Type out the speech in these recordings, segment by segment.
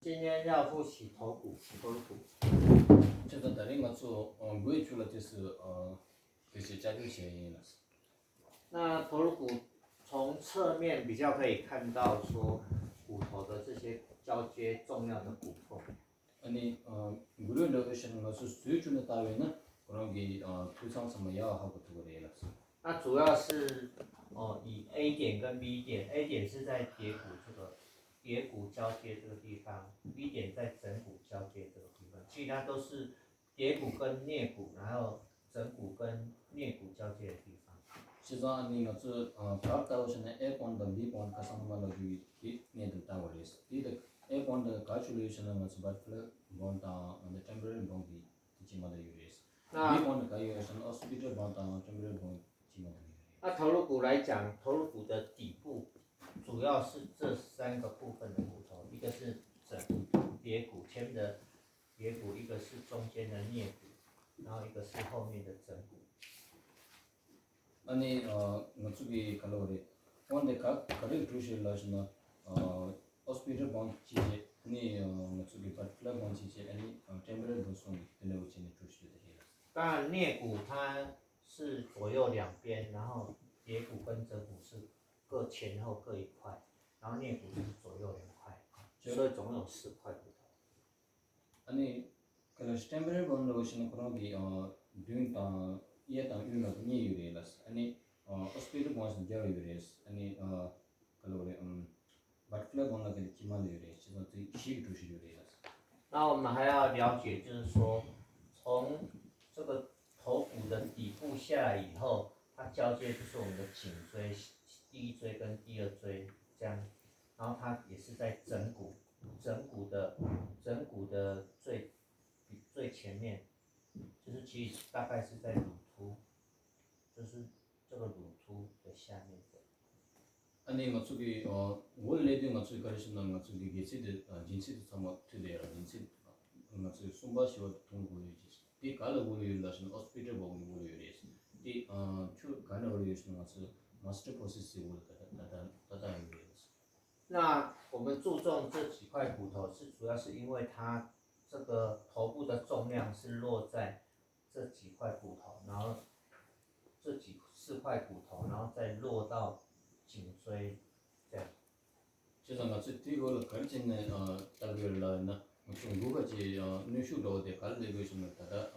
今天要复习头骨。就是大家做关注了就是这些家庭协议了。那头颅骨从侧面比较可以看到说骨头的这些交接重要的骨缝。무료로 하시는 것은 수요주는 따위는 그런 게 투상 상마야하고 그래요. 那主要是以 A 点跟 B 点 ，A 点是在蝶骨这个蝶骨交接这个地方 ，B 点在枕骨交接这个地方，其他都是蝶骨跟颞骨，然后枕骨跟颞骨交接的地方。시자 아니 것은 각다우시는 A 본드 B 본드 가상만로 주기 내들 따오리스. 이데 A 본드 가출루시는 것은 버플 본다 and temporary bongi 지마다 유리스. B 본드 가이어는 hospital 본다 temporary bongi 지마다 유리스. 那头颅骨来讲，头颅骨的底部主要是这三个部分的骨头，一个是枕蝶骨前面的蝶骨，一个是中间的颞骨，然后一个是后面的枕骨。아니 저기 칼로리 원데 가르 주실라시나 hospital bon 지제 아니 저기 particular bon 지제 아니 temporary bonson 되는 것이 주시되 해요. 当然颞骨它是左右两边，然后蝶骨跟枕骨是各前后各一块，然后颞骨是左右两块，所以总共有4块骨头。 아니 그 temporary bon 로시는 그런 게 doing 이해당 유명한 이유래라서 아니 hospital bon's 제로 유래스 아니 칼로리 particular bon 그 기만 유래스 그래서 시 주시 유래라서. 那我们还要了解，就是说从这个头骨的底部下来以后，它交接就是我们的颈椎、第一椎跟第二椎这样，然后它也是在枕骨的最前面，就是其实大概是在乳突，就是这个乳突的下面的。 아니 저기 원래도 저기 가르치는 저기 게시드 진실도 참 틀려요. 진실 저기 숨바시와 동고유지. 이 가르 고유라신 호스피tal 보고 고유리스. 이추 가르 고유시는 것은 마스터 프로세스 다다 유리스. 那我们注重这几块骨头，是主要是因为它这个头部的重量是落在这几块骨头，然后这4块骨头，然后再落到颈椎，这样。 제가 뒤로 가르치는 따르려나 좀 누가지 뉴슈로데 갈래고 있으면 다다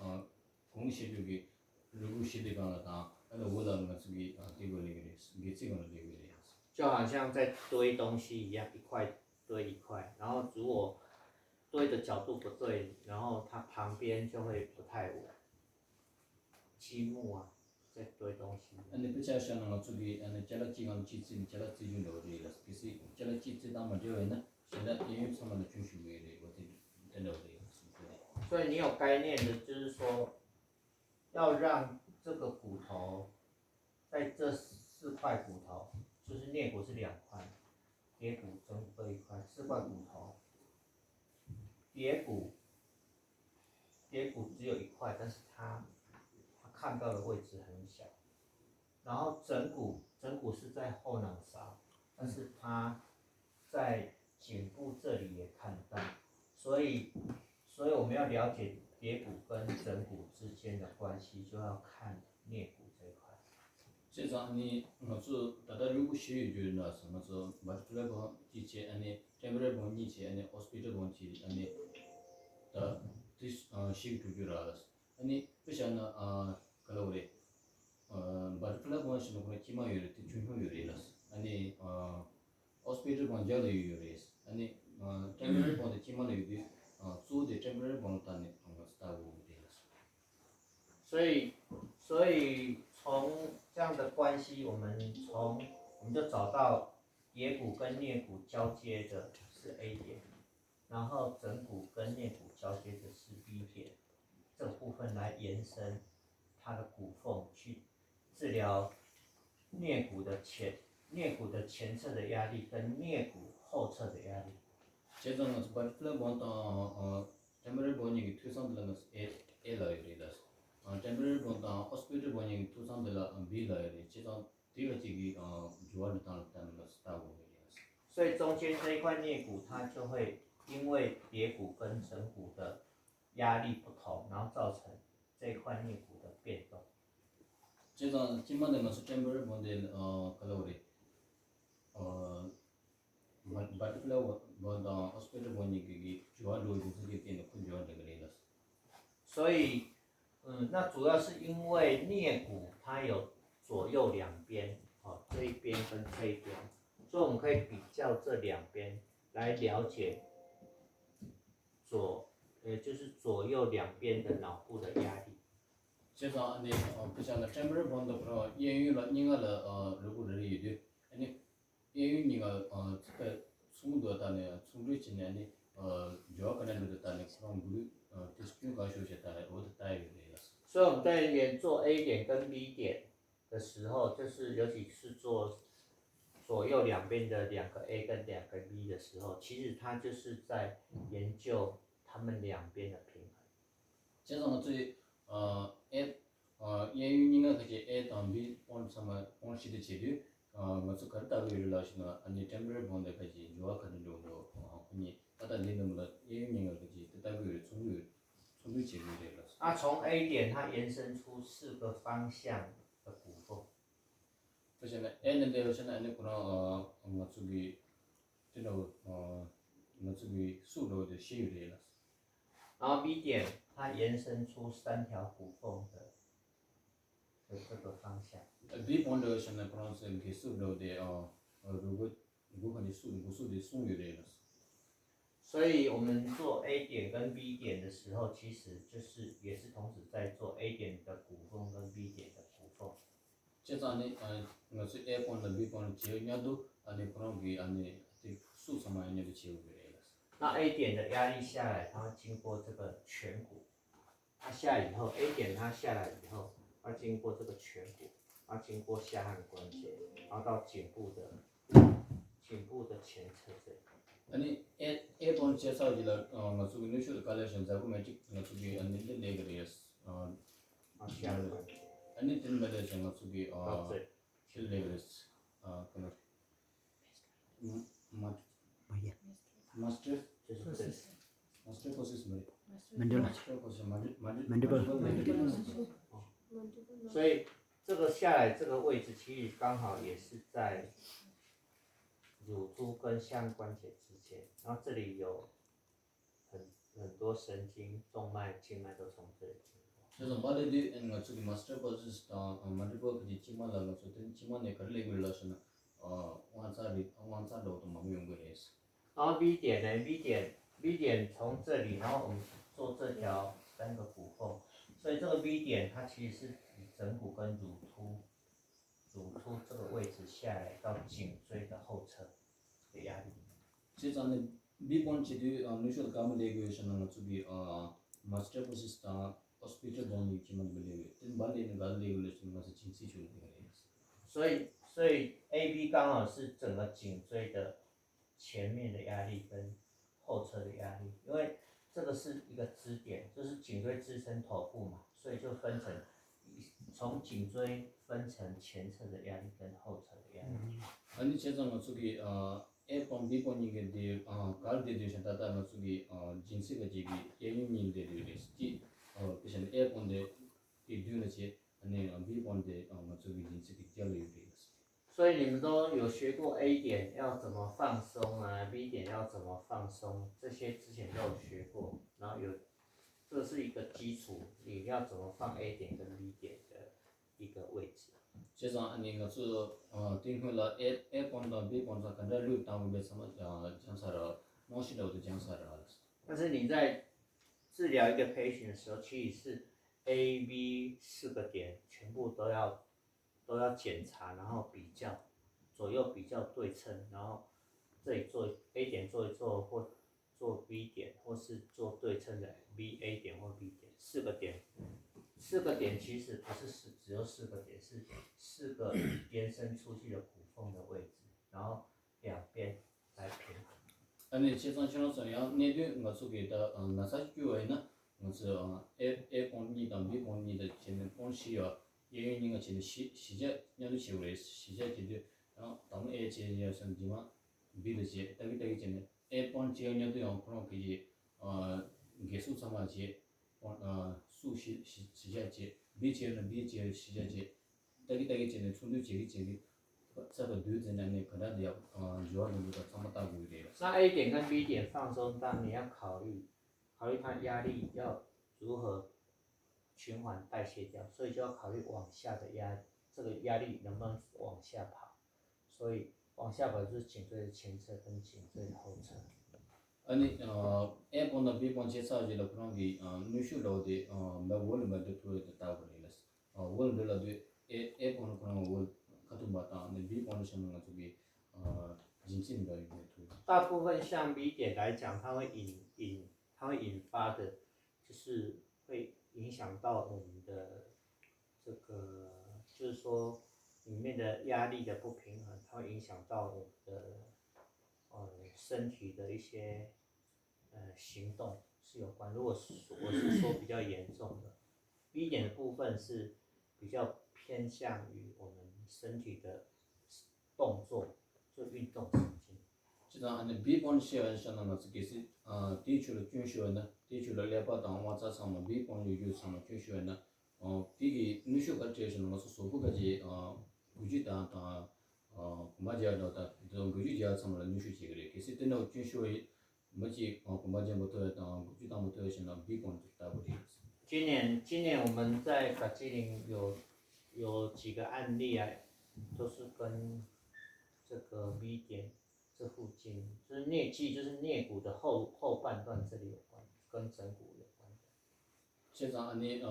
공시력이 루시리가다 아니 원하는 것이 뒤걸리기래서 게지건을 얘기해요. 就好像在堆东西一样，一块堆一块，然后如果堆的角度不对，然后它旁边就会不太稳。积木啊，在堆东西。 아니 비차샤는 어쩌기 아니 잘라지간 지진 잘라지준 어디라 그래서 잘라지지다 먼저에는现在因为他们的军事为例，我真的所以你有概念的，就是说，要让这个骨头，在这4块骨头，就是颞骨是2块，蝶骨枕骨各1块，4块骨头。蝶骨只有1块，但是它看到的位置很小。然后枕骨是在后脑勺，但是它在颈部这里也看到，所以我们要了解蝶骨跟枕骨之间的关系，就要看颞骨这一块。 제가 아니 저 다다 루고 시유주나서 저 마트레고 지체 아니 템브레 본니체 아니 호스피탈 본치 아니 다 디스 시유주라스 아니 그잖아 칼로리 마트레 본시는 그 기마유리 준효유리라스 아니 호스피탈 본자도 유리스 아니 템브레 본데 기마유리 소데 템브레 본타니 스타고 유리라스 所以从这样的关系，我们就找到蝶骨跟颞骨交接的是 A 点，然后枕骨跟颞骨交接的是 B 点，这个部分来延伸它的骨缝，去治疗颞骨的前侧的压力跟颞骨后侧的压力。 제가 버틀러 본다 템브레 본이 투상들은 A라이리다스 템브레 본다 호스피탈 본이 투상들은 B라이리 제가 뒤가지기 주얼을 따는 스타고 所以中间这一块颞骨它就会因为蝶骨跟枕骨的压力不同，然后造成这一块颞骨的变动。这种基本的我是temporary bone caloric butterfly bone hospital bone की जो है लोग दूसरे के ने खुद जो है लग रही है所以，那主要是因为颞骨它有左右两边，哦，这一边跟这一边，所以我们可以比较这两边来了解就是左右两边的脑部的压力。这种你不像那 temporary bone 的话，言语了你个了如果是有的，你言语你个这个冲突的呢，冲突起来呢主要可能就是的呢，可能不dispute 个休息的，我的带有的。所以我们在研做 A 点跟 B 点的时候，就是尤其是做左右两边的两个 A 跟两个 B 的时候，其实它就是在研究它们两边的平衡。这种最A言语你个这些 A 当 B 帮什么帮谁的解决我是可能大概有了是呢，你 temporary bond 的这些主要可能就你它的那种的言语你个这些大概有从解决的了。那从 A 点它延伸出4个方向的骨缝。就现在 A 的现在那可能我这个这种我这个速度的写有的了。然后 B 点它延伸出3条骨缝的这个方向。B 帮的现在可能是给速度的如果你速的送有的了。所以我们做 A 点跟 B 点的时候，其实就是也是同时在做 A 点的骨缝跟 B 点的骨缝。这样呢，我是 A 帮的 B 帮的，只要人都你可能给这数什么人都接不来了。那 A 点的压力下来，它会经过这个颧骨，它下来以后 ，A 点它下来以后，它经过这个颧骨，它经过下颌关节，然后到颈部的前侧这里。아니 A 번 제사지라 맞추고 뉴슈를 갈래션 자고 매직 맞추고 아니 레그레스下颌关节。 아니 든 말레션 맞추고 到这里。 레그레스 그나 마스터 就是这里。 마스터 코시스 뭐 Mandula. 마스터 코시스 Mandible. 所以这个下来这个位置，其实刚好也是在乳突跟下颌关节之间，然后这里有很多神经、动脉、静脉都从这里经过。 그래서 말레디 맞추고 마스터 코시스 만디버 그지 지만라 맞추고 지만에 걸레글러서는 완사도 좀用过的是。 然后 B 点呢 ？B 点从这里，然后我们做这条3个骨缝，所以这个 B 点它其实是以枕骨跟乳突这个位置下来到颈椎的后侧的压力。 제자는 비본치도 누쇼 가물레고에서는 어차피 마스터 포시스타 호스피탈 본이 기만 벌레고 된 발레는 갈레고에서는 가서 진짜 좋은 거예요. 所以 AB 刚好是整个颈椎的前面的压力跟后侧的压力，因为这个是一个支点，就是颈椎支撑头部嘛，所以就分成从颈椎分成前侧的压力跟后侧的压力。 아니 제자는 어차피 A 본 B 본 이게 데 갈데디션 다다 어차피 진스가 지기 예민인데 되지 그래서 A 본데 이 듀너지 아니 B 본데 어차피 진스가交流的。 所以你们都有学过 A 点要怎么放松啊 ，B 点要怎么放松，这些之前都有学过，然后这是一个基础，你要怎么放 A 点跟 B 点的一个位置。 제가 아니 그래서 띵회라 A 본다 B 본다 간다 루 다음에什么장사라 모시라도 장사라 알았어. 但是你在治疗一个 patient 的时候，其实是 A、B 4个点全部都要检查，然后比较左右比较对称，然后这里做 A 点做一做，或做 B 点，或是做对称的 A 点或 B 点，4个点。 4个点其实不是只有4个点，是4个延伸出去的骨缝的位置，然后两边来平衡。 아니 제상처럼 그냥 내도 맞추게다 나사주에나 맞어 A 본니다 B 본니다 지는 본시야 예인이가 지는 시제 년도 지우래 시제 지도 다음 A 제야 선지마 B도 지 따기따기 전에 A1节呢都用可能给给数什么节数时间节 B 节呢 B 节时间节大概节呢从头节这个对阵呢可能要主要那个这么大规的了。那 A 点跟 B 点放松档，你要考虑它压力要如何循环代谢掉，所以就要考虑往下的这个压力能不能往下跑，所以往下跑就是颈椎的前侧跟颈椎的后侧。아니 A 번호 B 번 제사지라 그런 게 뉴슈로데 나 원을 또 따고 그랬어. 원들라도 A 번호 그런 원 같은 바다 B 번호 셔는 거 저기 진진가 이게 또 大部分像 B 点来讲，它会引发的，就是会影响到我们的这个，就是说里面的压力的不平衡，它会影响到我们的身体的一些行动是有关。如果我是说比较严重的 B 点的部分是比较偏向于我们身体的动作，就运动神经。 지금 안에 B 번 시험에서는 어떻게 뒤줄을 준수하나 뒤줄을 내봐당 와서 삼아 B 번 유주 삼아 준수하나 비기 뉴슈 같은 것은 소부까지 구지다 맞아야다 좀 구지야 삼아 뉴슈 지그래 그래서 때는 준수의 뭐지 맞아부터 구지다부터 해서는 B 번 듣다고 돼. 今年我们在嘎吉林有几个案例啊，都是跟这个 B 点这附近，就是就是颞骨的后半段这里有关，跟枕骨有关的。 现在안에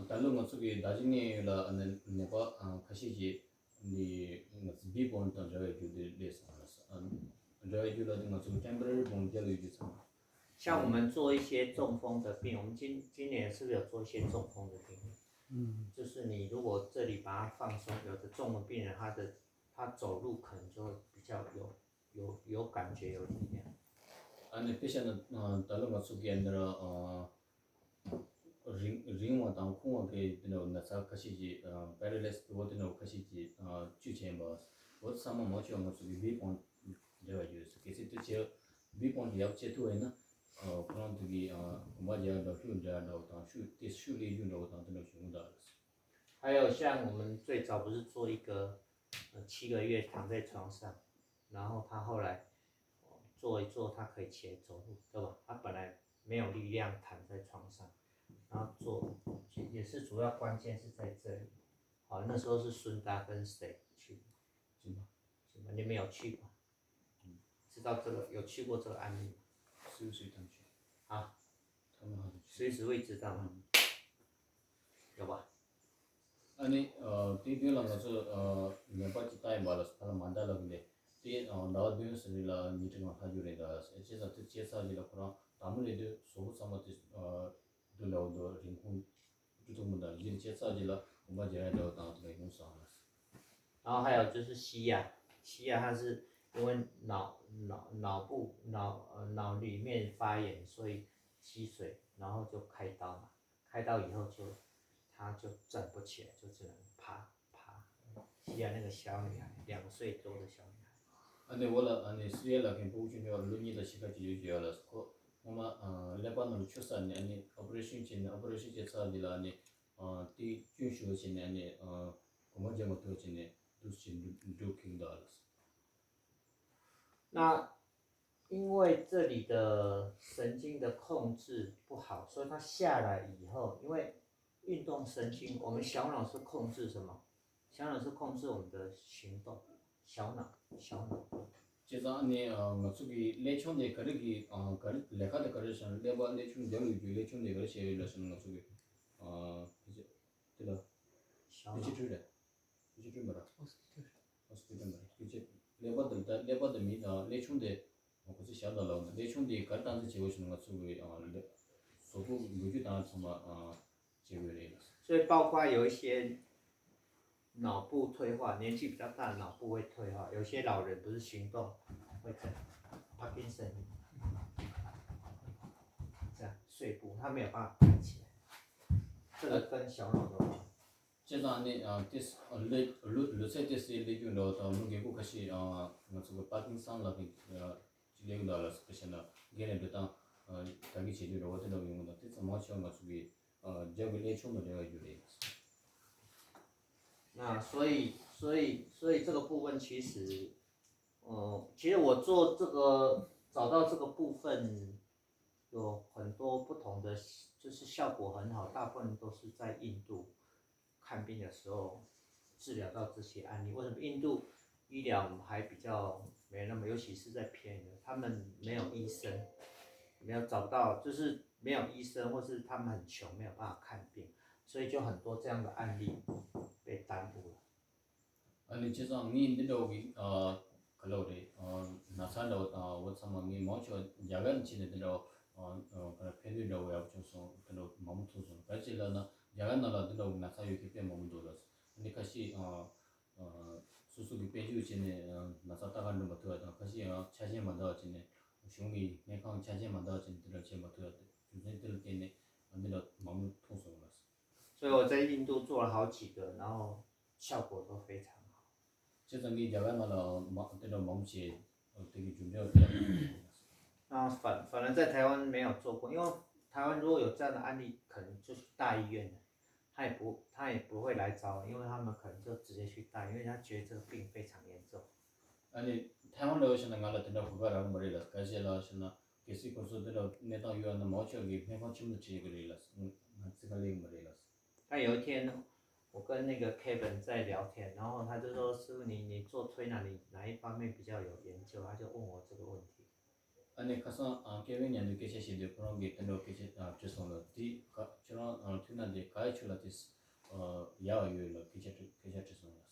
다른 것 속에 나중에라 안에 내가 가시지 니 B 번 던져야 되는데 레슨 저희 주라는 것은 temporary bone jelly 좀 像我们做一些中风的病，我们今年是不是有做一些中风的病？就是你如果这里把它放松，有的中风病人他走路可能就会比较有感觉有力量。 안에 패션은 다른 것 속에 아니라 링와 당 콩하게 되는 나사 가시지 paralysis 그거는 가시지 주체인 거 뭐 삼아 뭐죠 뭐 속에 비본 제가 주스 그래서 저 비본 약체 또에는 그런 되게 맞아야 더 휴자 더 슈리 윤도 더 되는 중다. 还有像我们最早不是做一个7个月躺在床上，然后他后来做一做，他可以起来走路，对吧？他本来没有力量躺在床上，然后做也是主要关键是在这里。好，那时候是孙大跟谁去？你们有去过？知道这个有去过这个案例吗？随当去啊，他们好像随时会知道吗？有吧？ 아니 뒤에랑 가서 내가 기타에 말아서 하나 만들었는데 뒤에 나와도 쓰리라 미팅을 하주래다 제가 제사지라 그런 아무래도 소부 삼아도 둘러도 링콘 주동보다 이제 제사지라 뭔가 제가 더 공사. 然后还有就是西亚它是因为脑里面发炎，所以积水，然后就开刀嘛，开刀以后他就站不起来，就只能爬。西亚那个小女孩，2岁多的小女孩。 근데 원래 아니 스리엘라 캠 보고준요 루니다 시까지 유지하라서 아마 레바논 출산이 아니 오퍼레이션 제사지라 아니 뒤 준수하신 아니 고모제 못하신 두신 두킹다스. 那因为这里的神经的控制不好，所以它下来以后，因为运动神经，我们小脑是控制什么？小脑是控制我们的行动，小脑。 제가 아니 저기 레촌데 거기 레카데 거르션 레바 레촌 저기 레촌데 거르시 레슨 거 저기 이제 되다 이제 뭐라 호스피탈 말아 이제 레바들 미다 레촌데 뭐지 샤다라 레촌데 갔다는 제고 주는 거 저기 소부 무주다 정말 제외래. 所以包括有一些脑部退化，年纪比较大的脑部会退化，有些老人不是行动会这样，帕金森，这样碎步，他没有办法抬起来，这个跟小脑有关。 제가 아니 this 루세 this 레기온도 더 무게고 같이 저거 파킨슨 라기 레고달라스 그시나 게네도 당 자기 제대로 어디로 용도 뜻 뭐처럼 가지고 저기 내초도 내가 주래.那所以这个部分其实，其实我做这个找到这个部分有很多不同的，就是效果很好，大部分都是在印度看病的时候治疗到这些案例。为什么印度医疗还比较没那么，尤其是在偏远，他们没有医生，没有找不到，就是没有医生，或是他们很穷，没有办法看病，所以就很多这样的案例被耽误了。 아니 지금 니 니도기 글로리 나산도 워츠만이 모초 야간 지내들어 그런 편의로 야부쳐서 그런 마음투서 가지라나 야간나라 들어 나사유기 때 몸도라서 근데 같이 수수기 빼주 지내 나사다가는 것 같아 같이 차지만 더 지내 중이 내가 차지만 더 지내 들어 제 못해 주제들 때문에 안들어 마음투서 그랬어 所以我在印度做了好几个，然后效果都非常好。 제가 니 야간나라 들어 몸치 되게 중요해 那反而在台湾没有做过，因为台湾如果有这样的案例，可能就去大医院了，他也不会来找我，因为他们可能就直接去大医院，因为他觉得这个病非常严重。 아니 태원에 오시는 가라 된다 그거라고 말이라 가지라 하시나 계속 고소들어 내다 요하는 모처기 회원 침도 지그리라 스갈링 말이라 但有一天，我跟那个 Kevin 在聊天，然后他就说：“师傅，你做推拿，你哪一方面比较有研究？”他就问我这个问题。 아니 가서 개인이 계시 시대 그런 게 된다 계시 죄송합니다 디 저런 튜나데 가이출라티스 야요일로 계시 죄송합니다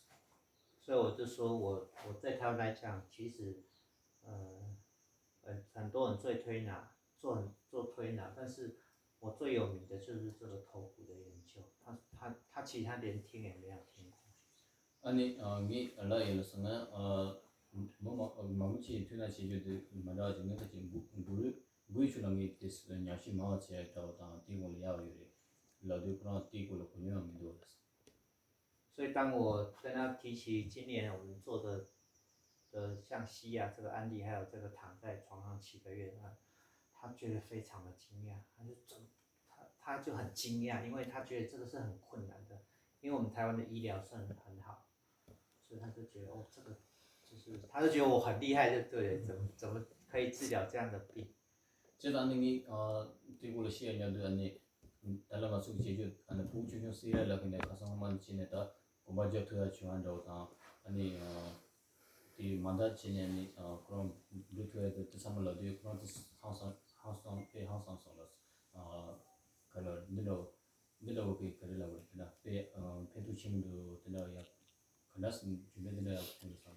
所以我就说我在台湾来讲，其实，很多人做推拿，做推拿，但是我最有名的就是这个头骨的研究。他其实他连听也没有听过。 아니 이 라이르스나 뭐뭐지 튜나 시주도 말하지는 그 지금 구이출랑이 됐어 야시 마와치에 따다 디고를 야요일에 라도 그런 디고를 보내면 되었어 所以当我跟他提起今年我们做的像西亚这个案例，还有这个躺在床上7个月的，他觉得非常的惊讶，他就很惊讶，因为他觉得这个是很困难的，因为我们台湾的医疗算很好，所以他就觉得哦，这个就是他就觉得我很厉害，就对了，怎么可以治疗这样的病？ 제가 아는 게 디고를 시행해도 아니 달라가 속이 제주 아니 부주요 시야라 근데 가성만 지내다 고마저 투야 주한다고 아니 이 만다 지내니 그럼 루트에도 뜻삼을라도 그런 항상 살았어 그걸 늘어 그 그러려고 그러나 배도 침도 되나야 그나스 준비되나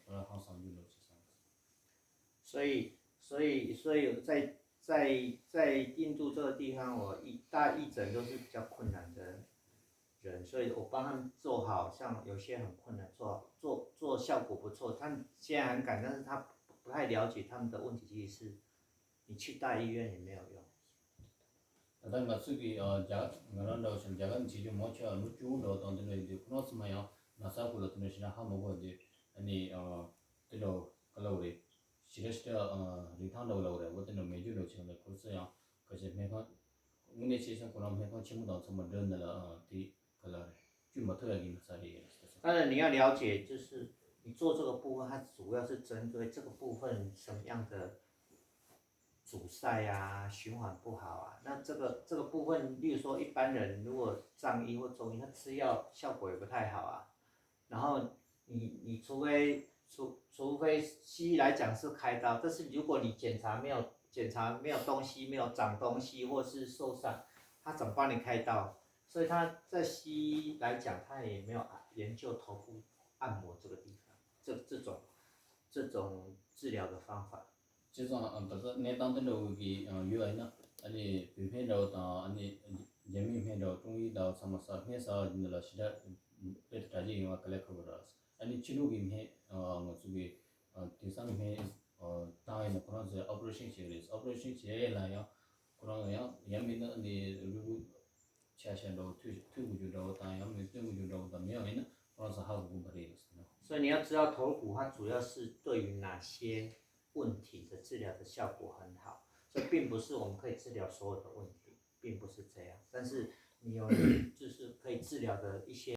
그래서 항상 늘어 지상 所以在印度这个地方，我大义诊都是比较困难的人，所以我帮他们做好，像有些很困难，做效果不错，他们现在很敢，但是他不太了解他们的问题，其实是你去大医院也没有用。 dan matsugi ngaranda ocean jagan chiju mocha nuchu do don de de cross maya nasa ko de shina ha mo de ani tilo kalawre shiresta rithan do lawre wo de meju lo chang de kursa ya ka je me ka ngune che sa ko na me ka chimu da chama de la ti kalare ju ma ta gi sa ri 当然你要了解，就是你做这个部分，它主要是针对这个部分什么样的阻塞啊、循环不好啊。那这个部分，例如说一般人如果藏医或中医，他吃药效果也不太好啊。然后你除非西医来讲是开刀，但是如果你检查没有东西，没有长东西或是受伤，他怎么帮你开刀？所以他在西医来讲，他也没有研究头部按摩这个地方，这种治疗的方法。 지금 다가 내 단단도 여기 유아이나 아니 비펜도 아니 재미펜도 동이다 삼아서 회사 인들 시다 베트다지 요 칼레코라스 아니 치료기 해 뭐주기 디상해 다이나 그런 오퍼레이션 시리즈 그런 야미는 아니 루루 차샤도 투구주도 다 야미 투구주도 다 명이나 그래서 하고 버리겠어 所以你要知道头骨它主要是对于哪些问题的治疗的效果很好，这并不是我们可以治疗所有的问题，并不是这样，但是你有就是可以治疗的一些。